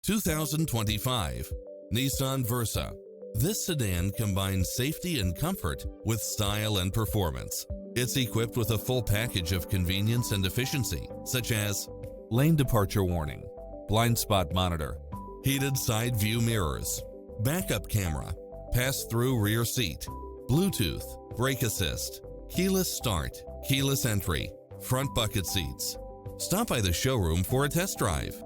2025 Nissan Versa. This sedan combines safety and comfort with style and performance. It's equipped with a full package of convenience and efficiency, such as lane departure warning, blind spot monitor, heated side view mirrors, backup camera, pass-through rear seat, Bluetooth, brake assist, keyless start, keyless entry, front bucket seats. Stop by the showroom for a test drive.